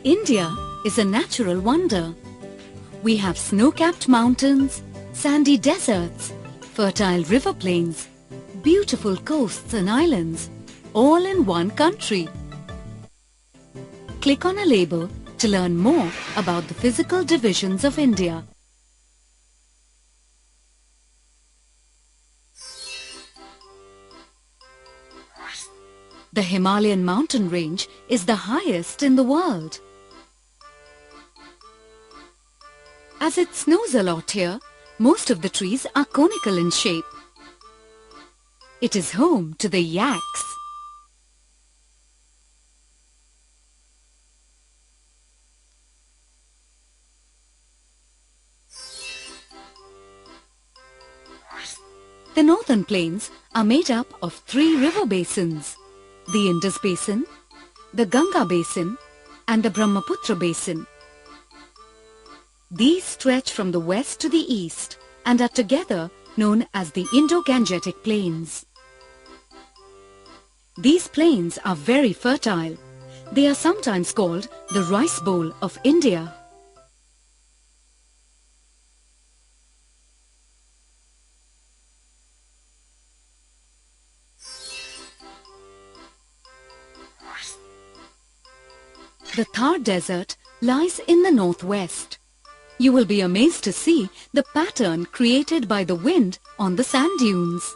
India is a natural wonder. We have snow-capped mountains, sandy deserts, fertile river plains, beautiful coasts and islands, all in one country. Click on a label to learn more about the physical divisions of India. The Himalayan mountain range is the highest in the world. As it snows a lot here, most of the trees are conical in shape. It is home to the yaks. The northern plains are made up of 3 river basins: the Indus Basin, the Ganga Basin and the Brahmaputra Basin. These stretch from the west to the east and are together known as the Indo-Gangetic Plains. These plains are very fertile. They are sometimes called the Rice Bowl of India. The Thar Desert lies in the northwest. You will be amazed to see the pattern created by the wind on the sand dunes.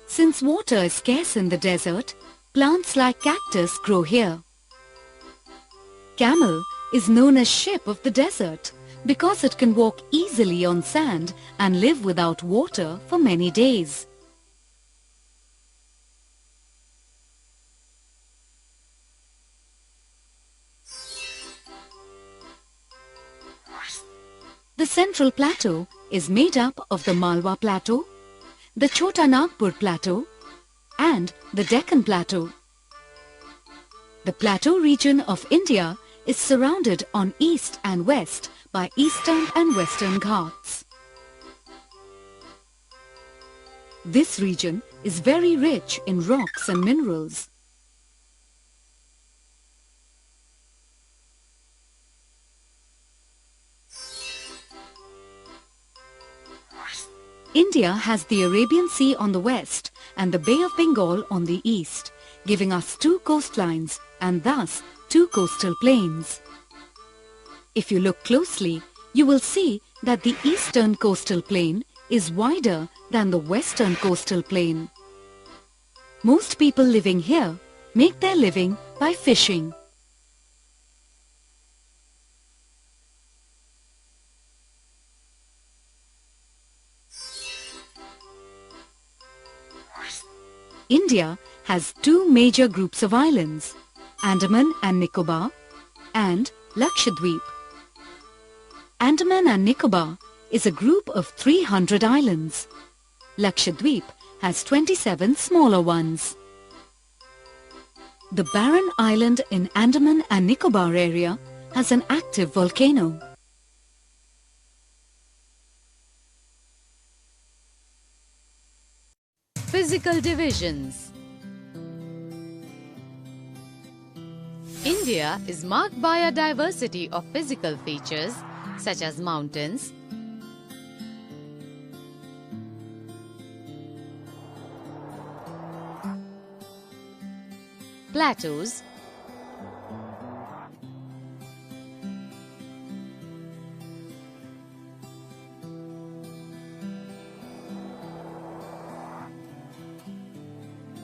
Since water is scarce in the desert, plants like cactus grow here. Camel is known as ship of the desert because it can walk easily on sand and live without water for many days. The Central Plateau is made up of the Malwa Plateau, the Chota Nagpur Plateau and the Deccan Plateau. The plateau region of India is surrounded on east and west by eastern and western Ghats. This region is very rich in rocks and minerals. India has the Arabian Sea on the west and the Bay of Bengal on the east, giving us 2 coastlines and thus 2 coastal plains. If you look closely, you will see that the eastern coastal plain is wider than the western coastal plain. Most people living here make their living by fishing. India has 2 major groups of islands, Andaman and Nicobar and Lakshadweep. Andaman and Nicobar is a group of 300 islands. Lakshadweep has 27 smaller ones. The barren island in Andaman and Nicobar area has an active volcano. Physical divisions. India is marked by a diversity of physical features such as mountains, plateaus,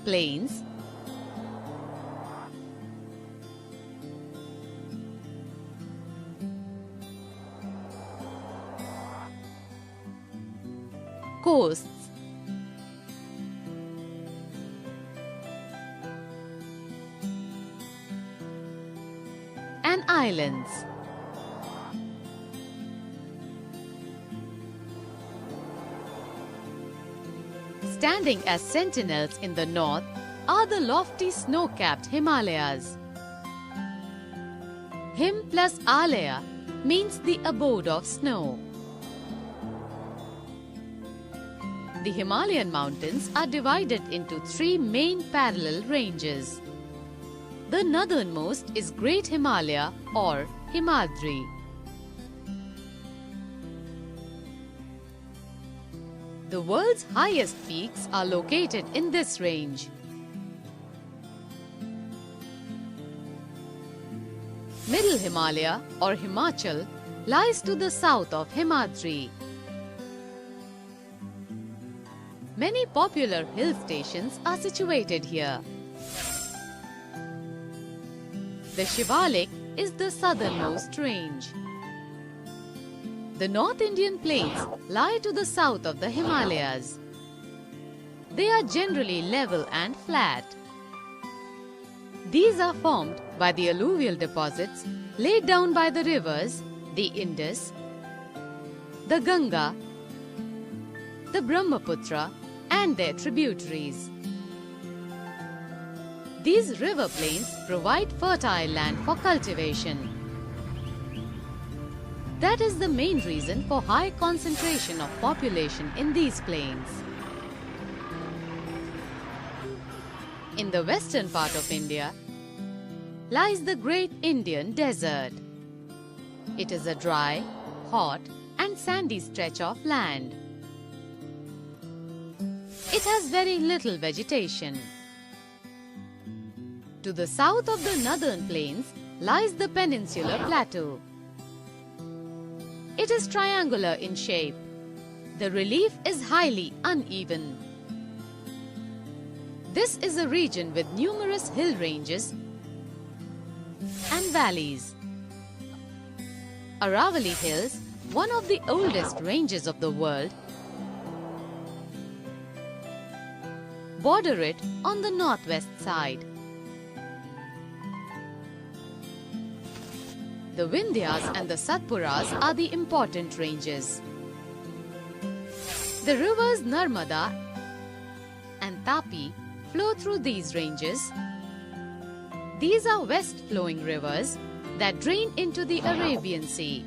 plains, coasts, and islands. Standing as sentinels in the north are the lofty snow-capped Himalayas. Him plus Alaya means the abode of snow. The Himalayan mountains are divided into 3 main parallel ranges: The northernmost is Great Himalaya or Himadri. The world's highest peaks are located in this range. Middle Himalaya or Himachal lies to the south of Himadri. Many popular hill stations are situated here. The Shivalik is the southernmost range. The North Indian plains lie to the south of the Himalayas. They are generally level and flat. These are formed by the alluvial deposits laid down by the rivers, the Indus, the Ganga, the Brahmaputra and their tributaries. These river plains provide fertile land for cultivation. That is the main reason for high concentration of population in these plains. In the western part of India lies the Great Indian Desert. It is a dry, hot and sandy stretch of land. It has very little vegetation. To the south of the northern plains lies the Peninsular Plateau. It is triangular in shape. The relief is highly uneven. This is a region with numerous hill ranges and valleys. Aravalli Hills, one of the oldest ranges of the world, border it on the northwest side. The Vindhyas and the Satpuras are the important ranges. The rivers Narmada and Tapi flow through these ranges. These are west-flowing rivers that drain into the Arabian Sea.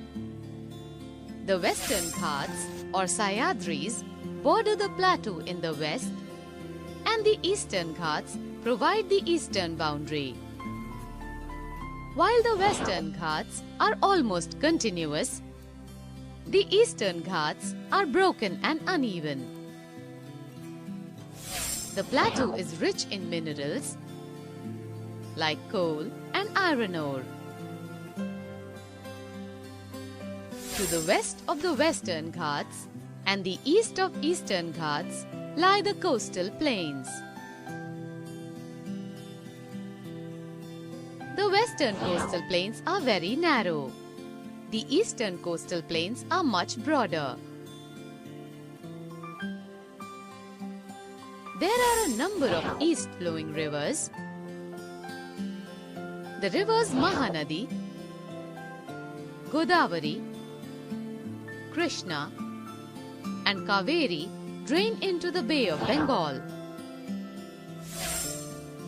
The Western Ghats or Sahyadris border the plateau in the west, and the Eastern Ghats provide the eastern boundary. While the Western Ghats are almost continuous, the Eastern Ghats are broken and uneven. The plateau is rich in minerals like coal and iron ore. To the west of the Western Ghats and the east of Eastern Ghats lie the coastal plains. The western coastal plains are very narrow. The eastern coastal plains are much broader. There are a number of east-flowing rivers. The rivers Mahanadi, Godavari, Krishna and Kaveri drain into the Bay of Bengal.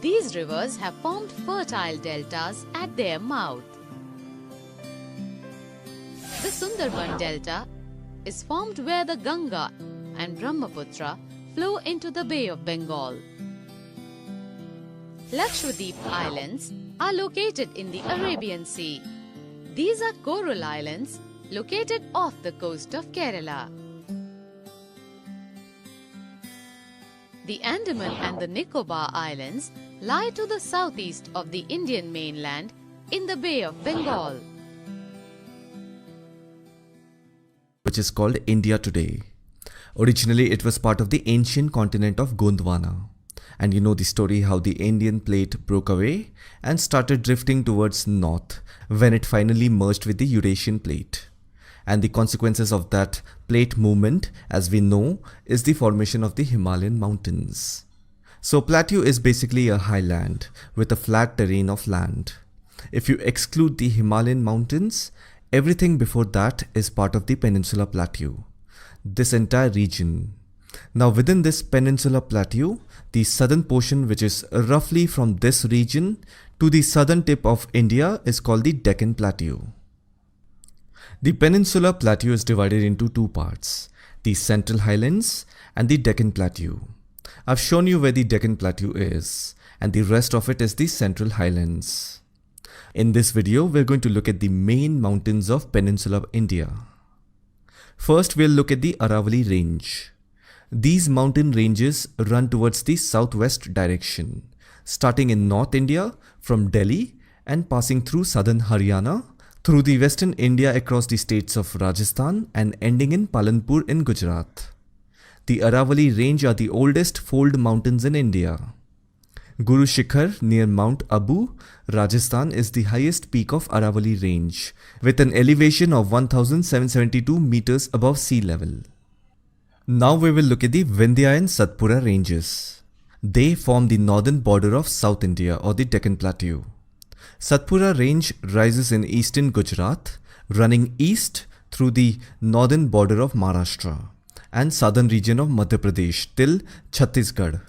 These rivers have formed fertile deltas at their mouth. The Sundarban Delta is formed where the Ganga and Brahmaputra flow into the Bay of Bengal. Lakshadweep Islands are located in the Arabian Sea. These are coral islands located off the coast of Kerala. The Andaman and the Nicobar Islands lie to the southeast of the Indian mainland in the Bay of Bengal, which is called India today. Originally, it was part of the ancient continent of Gondwana. And you know the story how the Indian plate broke away and started drifting towards north when it finally merged with the Eurasian plate. And the consequences of that plate movement, as we know, is the formation of the Himalayan mountains. So plateau is basically a highland with a flat terrain of land. If you exclude the Himalayan mountains, everything before that is part of the Peninsular Plateau. This entire region. Now within this Peninsular Plateau, the southern portion, which is roughly from this region to the southern tip of India, is called the Deccan Plateau. The Peninsular Plateau is divided into two parts, the Central Highlands and the Deccan Plateau. I've shown you where the Deccan Plateau is, and the rest of it is the Central Highlands. In this video, we're going to look at the main mountains of Peninsular India. First, we'll look at the Aravalli Range. These mountain ranges run towards the southwest direction, starting in North India from Delhi and passing through southern Haryana, through the western India across the states of Rajasthan and ending in Palanpur in Gujarat. The Aravalli Range are the oldest fold mountains in India. Guru Shikhar near Mount Abu, Rajasthan is the highest peak of Aravalli Range with an elevation of 1772 meters above sea level. Now we will look at the Vindhya and Satpura ranges. They form the northern border of South India or the Deccan Plateau. Satpura range rises in eastern Gujarat, running east through the northern border of Maharashtra and southern region of Madhya Pradesh till Chhattisgarh.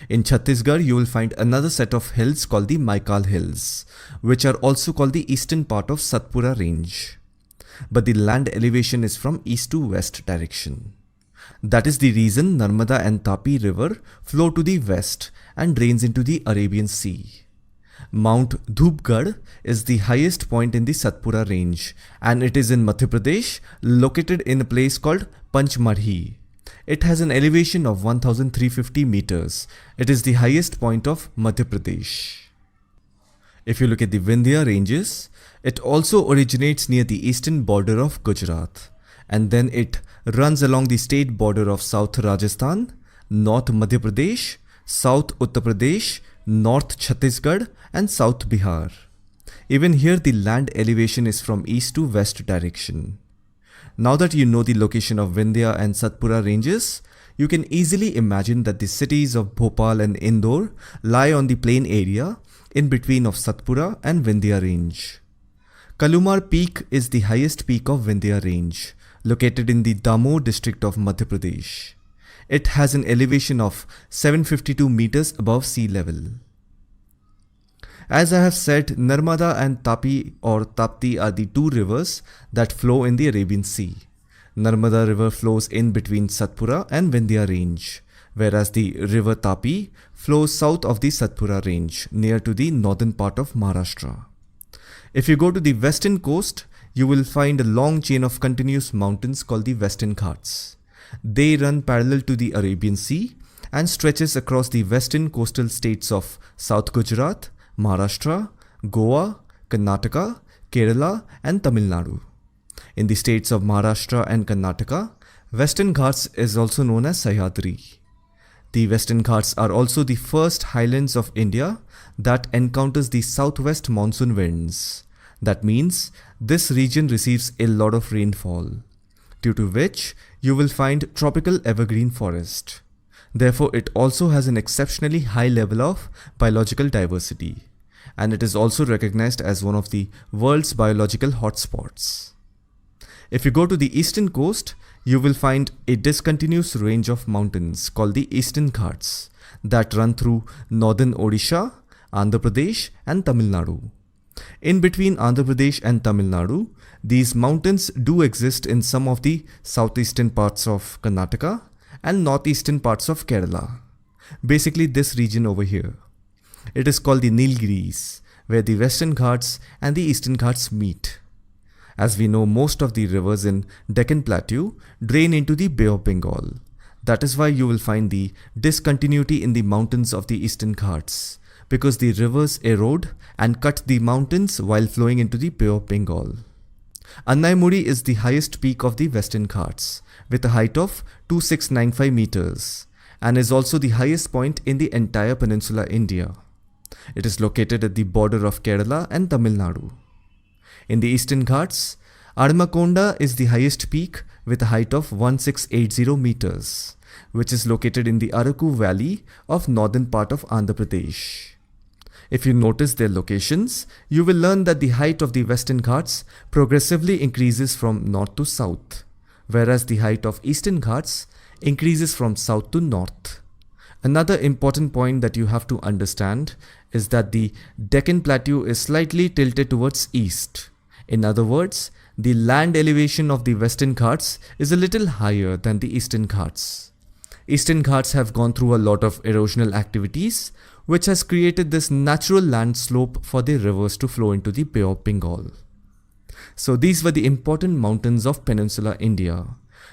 In Chhattisgarh, you will find another set of hills called the Maikal Hills, which are also called the eastern part of Satpura range. But the land elevation is from east to west direction. That is the reason Narmada and Tapi river flow to the west and drains into the Arabian Sea. Mount Dhupgarh is the highest point in the Satpura range and it is in Madhya Pradesh, located in a place called Panchmarhi. It has an elevation of 1350 meters. It is the highest point of Madhya Pradesh. If you look at the Vindhya ranges, it also originates near the eastern border of Gujarat and then it runs along the state border of South Rajasthan, North Madhya Pradesh, South Uttar Pradesh, North Chhattisgarh and South Bihar. Even here the land elevation is from east to west direction. Now that you know the location of Vindhya and Satpura ranges, you can easily imagine that the cities of Bhopal and Indore lie on the plain area in between of Satpura and Vindhya range. Kalumar Peak is the highest peak of Vindhya range, located in the Damoh district of Madhya Pradesh. It has an elevation of 752 meters above sea level. As I have said, Narmada and Tapi or Tapti are the two rivers that flow in the Arabian Sea. Narmada river flows in between Satpura and Vindhya range, whereas the river Tapi flows south of the Satpura range near to the northern part of Maharashtra. If you go to the western coast, you will find a long chain of continuous mountains called the Western Ghats. They run parallel to the Arabian Sea and stretches across the western coastal states of South Gujarat, Maharashtra, Goa, Karnataka, Kerala and Tamil Nadu. In the states of Maharashtra and Karnataka, Western Ghats is also known as Sahyadri. The Western Ghats are also the first highlands of India that encounters the southwest monsoon winds. That means this region receives a lot of rainfall, due to which you will find tropical evergreen forest. Therefore, it also has an exceptionally high level of biological diversity, and it is also recognized as one of the world's biological hotspots. If you go to the eastern coast, you will find a discontinuous range of mountains called the Eastern Ghats that run through northern Odisha, Andhra Pradesh and Tamil Nadu. In between Andhra Pradesh and Tamil Nadu, these mountains do exist in some of the southeastern parts of Karnataka and northeastern parts of Kerala. Basically this region over here. It is called the Nilgiris, where the Western Ghats and the Eastern Ghats meet. As we know, most of the rivers in Deccan Plateau drain into the Bay of Bengal. That is why you will find the discontinuity in the mountains of the Eastern Ghats, because the rivers erode and cut the mountains while flowing into the Bay of Bengal. Annaimudi is the highest peak of the Western Ghats with a height of 2695 meters and is also the highest point in the entire peninsular India. It is located at the border of Kerala and Tamil Nadu. In the Eastern Ghats, Armakonda is the highest peak with a height of 1680 meters, which is located in the Araku Valley of northern part of Andhra Pradesh. If you notice their locations, you will learn that the height of the Western Ghats progressively increases from north to south, whereas the height of Eastern Ghats increases from south to north. Another important point that you have to understand is that the Deccan Plateau is slightly tilted towards east. In other words, the land elevation of the Western Ghats is a little higher than the Eastern Ghats. Eastern Ghats have gone through a lot of erosional activities, which has created this natural land slope for the rivers to flow into the Bay of Bengal. So these were the important mountains of peninsular India.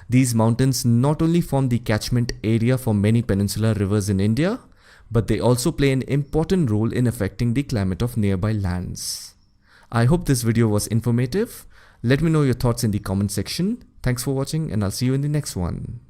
These mountains not only form the catchment area for many peninsular rivers in India, but they also play an important role in affecting the climate of nearby lands. I hope this video was informative. Let me know your thoughts in the comment section. Thanks for watching, and I'll see you in the next one.